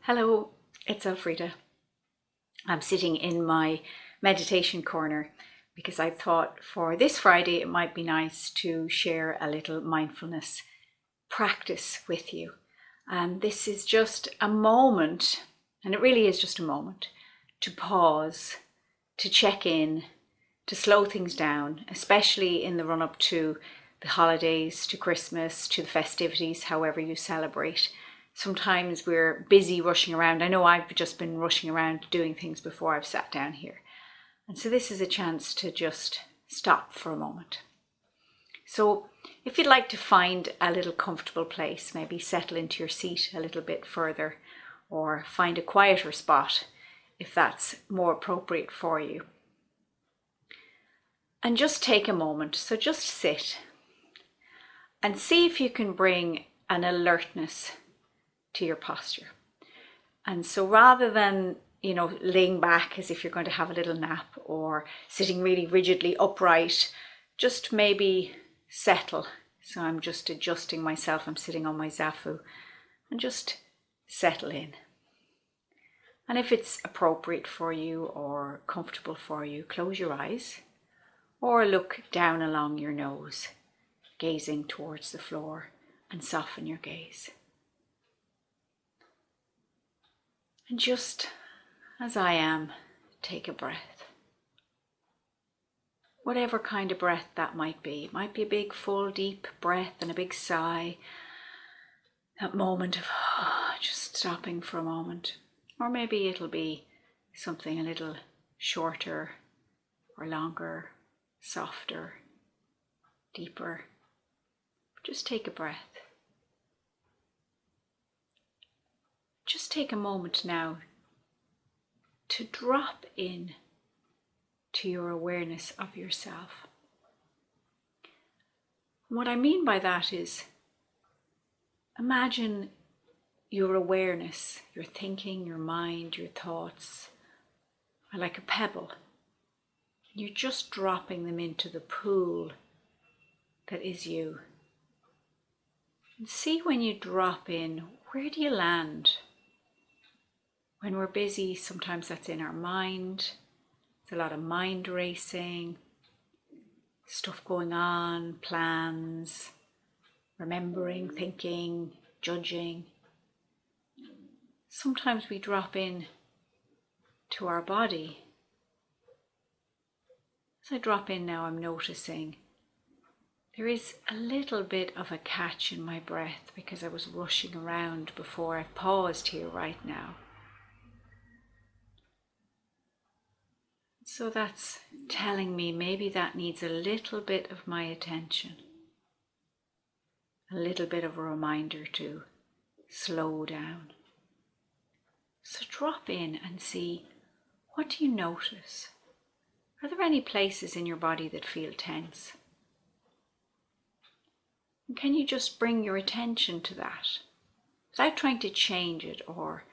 Hello, it's Elfreda. I'm sitting in my meditation corner because I thought for this Friday it might be nice to share a little mindfulness practice with you. And this is just a moment, and it really is just a moment, to pause, to check in, to slow things down, especially in the run-up to the holidays, to Christmas, to the festivities, however you celebrate. Sometimes we're busy rushing around. I know I've just been rushing around doing things before I've sat down here. And so this is a chance to just stop for a moment. So if you'd like to find a little comfortable place, maybe settle into your seat a little bit further or find a quieter spot if that's more appropriate for you. And just take a moment. So just sit and see if you can bring an alertness to your posture. And so rather than, laying back as if you're going to have a little nap or sitting really rigidly upright, just maybe settle. So I'm just adjusting myself. I'm sitting on my zafu and just settle in. And if it's appropriate for you or comfortable for you, close your eyes or look down along your nose, gazing towards the floor, and soften your gaze. And just as I am, take a breath. Whatever kind of breath that might be. It might be a big, full, deep breath and a big sigh. That moment of just stopping for a moment. Or maybe it'll be something a little shorter or longer, softer, deeper. Just take a breath. Just take a moment now to drop in to your awareness of yourself. What I mean by that is, imagine your awareness, your thinking, your mind, your thoughts are like a pebble. You're just dropping them into the pool that is you. And see when you drop in, where do you land? When we're busy, sometimes that's in our mind. There's a lot of mind racing, stuff going on, plans, remembering, thinking, judging. Sometimes we drop in to our body. As I drop in now, I'm noticing there is a little bit of a catch in my breath because I was rushing around before I've paused here right now. So that's telling me maybe that needs a little bit of my attention, a little bit of a reminder to slow down. So drop in and see, what do you notice? Are there any places in your body that feel tense? And can you just bring your attention to that without trying to change it or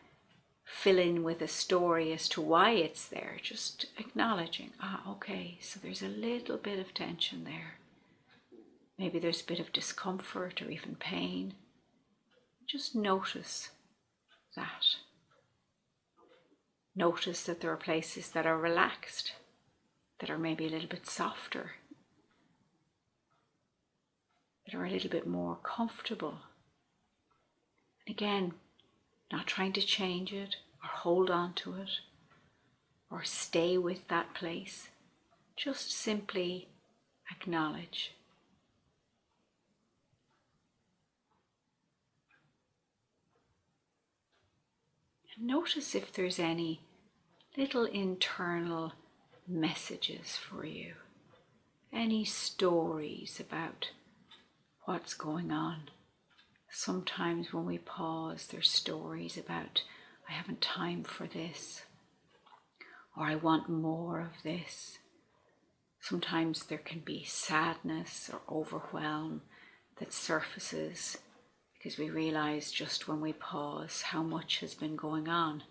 fill in with a story as to why it's there, just acknowledging, okay, so there's a little bit of tension there. Maybe there's a bit of discomfort or even pain. Just notice that. Notice that there are places that are relaxed, that are maybe a little bit softer, that are a little bit more comfortable. And again, not trying to change it or hold on to it or stay with that place. Just simply acknowledge. And notice if there's any little internal messages for you, any stories about what's going on. Sometimes when we pause, there's stories about, I haven't time for this, or I want more of this. Sometimes there can be sadness or overwhelm that surfaces because we realize just when we pause how much has been going on.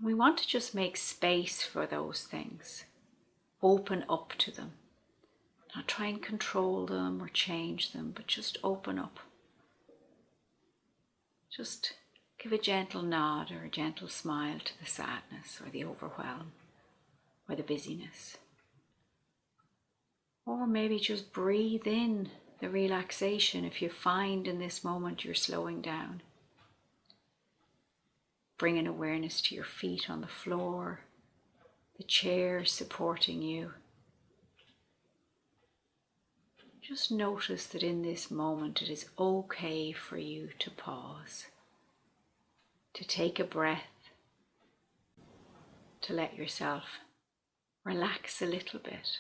We want to just make space for those things, open up to them. Not try and control them or change them, but just open up. Just Give a gentle nod or a gentle smile to the sadness or the overwhelm or the busyness. Or maybe just breathe in the relaxation if you find in this moment you're slowing down. Bring an awareness to your feet on the floor, the chair supporting you. Just notice that in this moment it is okay for you to pause, to take a breath, to let yourself relax a little bit.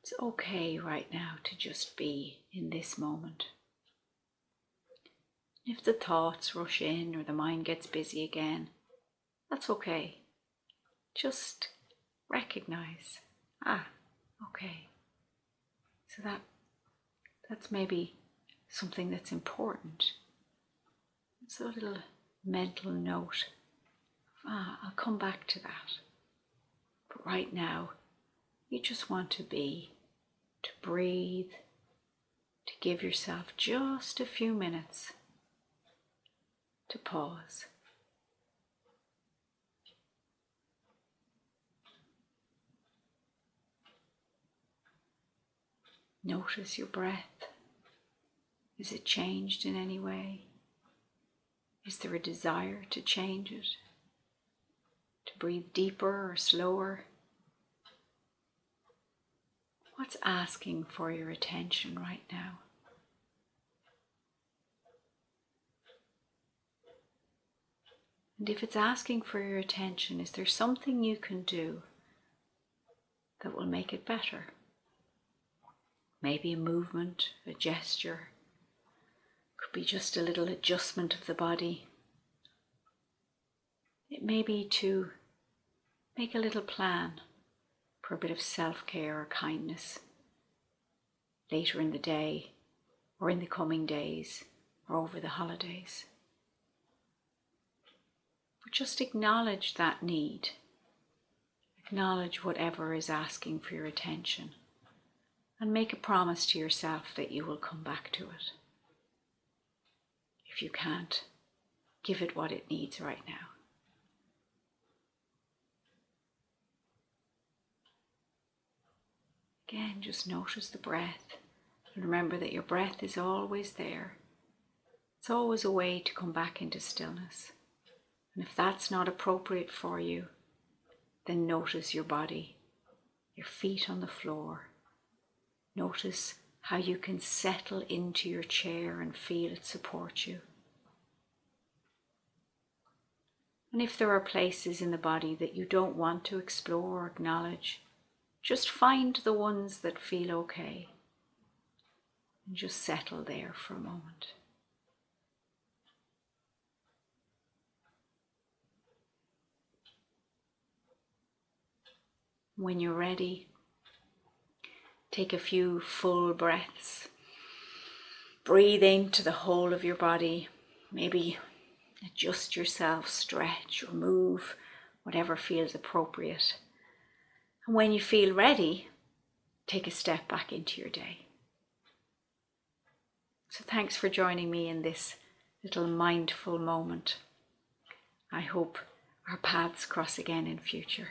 It's okay right now to just be in this moment. If the thoughts rush in or the mind gets busy again, that's okay. Just recognize, okay. So that's maybe something that's important. It's a little mental note. I'll come back to that. But right now, you just want to be, to breathe, to give yourself just a few minutes to pause. Notice your breath. Is it changed in any way? Is there a desire to change it? To breathe deeper or slower? What's asking for your attention right now? And if it's asking for your attention, is there something you can do that will make it better? Maybe a movement, a gesture. Could be just a little adjustment of the body. It may be to make a little plan for a bit of self-care or kindness later in the day or in the coming days or over the holidays. But just acknowledge that need. Acknowledge whatever is asking for your attention and make a promise to yourself that you will come back to it. If you can't, give it what it needs right now. Again, just notice the breath and remember that your breath is always there. It's always a way to come back into stillness. And if that's not appropriate for you, then notice your body, your feet on the floor. Notice how you can settle into your chair and feel it support you. And if there are places in the body that you don't want to explore or acknowledge, just find the ones that feel okay and just settle there for a moment. When you're ready, take a few full breaths. Breathe into the whole of your body. Maybe adjust yourself, stretch or move, whatever feels appropriate. And when you feel ready, take a step back into your day. So thanks for joining me in this little mindful moment. I hope our paths cross again in future.